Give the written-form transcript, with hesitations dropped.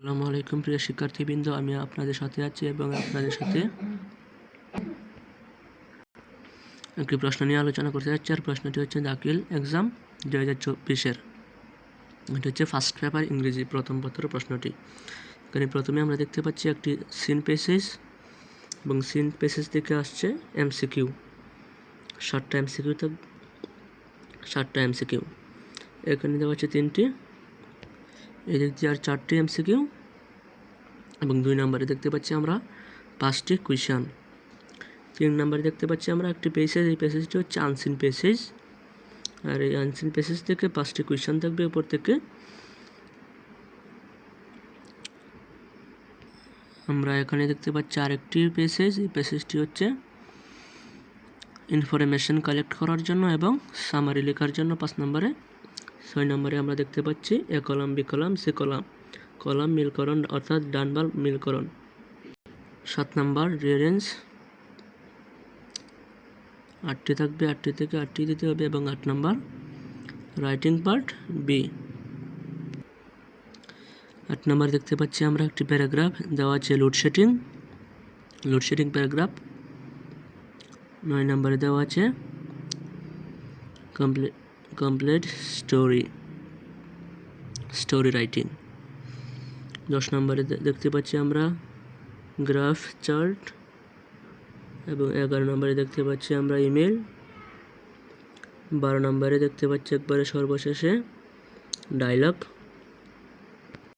আসসালামু আলাইকুম প্রিয় শিক্ষার্থীবৃন্দ, আমি আপনাদের সাথে আছি এবং আপনাদের সাথে একটি প্রশ্ন নিয়ে আলোচনা করতে যাচ্ছি। আর প্রশ্নটি হচ্ছে দাখিল এক্সাম 2024-এর। এটি হচ্ছে ফার্স্ট পেপার ইংরেজি প্রথম পত্র প্রশ্নটি। এখানে প্রথমে আমরা দেখতে পাচ্ছি একটি সিন প্যাসেজ এবং সিন প্যাসেজ থেকে আসছে এমসিকিউ, 7টা এমসিকিউ। এখানে দেওয়া হচ্ছে 3টি, এদিক দিয়ে আর 4টি এমসিকিউ এবং 2 নম্বরে দেখতে পাচ্ছি আমরা 5টি কুয়েশন। 3 নম্বরে দেখতে পাচ্ছি আমরা একটি প্যাসেজ, এই প্যাসেজটি হচ্ছে আনসিন প্যাসেজ। আর এই আনসিন প্যাসেজ থেকে 5টি কুয়েশন থাকবে উপর থেকে। আমরা এখানে দেখতে পাচ্ছি আরেকটি প্যাসেজ, এই প্যাসেজটি হচ্ছে ইনফরমেশন কালেক্ট করার জন্য এবং সামারি লেখার জন্য 5 নম্বরে। 6 নম্বরে আমরা দেখতে পাচ্ছি A column B column C column, column মিলকরণ অর্থাৎ ডান বাম মিলকরণ। 7 নম্বর রিয়ারেঞ্জ, 8টি থাকবে, 8টি থেকে 8টি দিতে হবে। এবং 8 নম্বর রাইটিং পার্ট বি। 8 নম্বর দেখতে পাচ্ছি আমরা একটি প্যারাগ্রাফ দেওয়া আছে লোডশেডিং প্যারাগ্রাফ। 9 নম্বরে দেওয়া আছে কমপ্লিট স্টোরি রাইটিং। 10 নম্বরে দেখতে পাচ্ছি আমরা গ্রাফ চার্ট এবং 11 নম্বরে দেখতে পাচ্ছি আমরা ইমেল। 12 নম্বরে দেখতে পাচ্ছি একবারে সর্বশেষে ডায়লগ।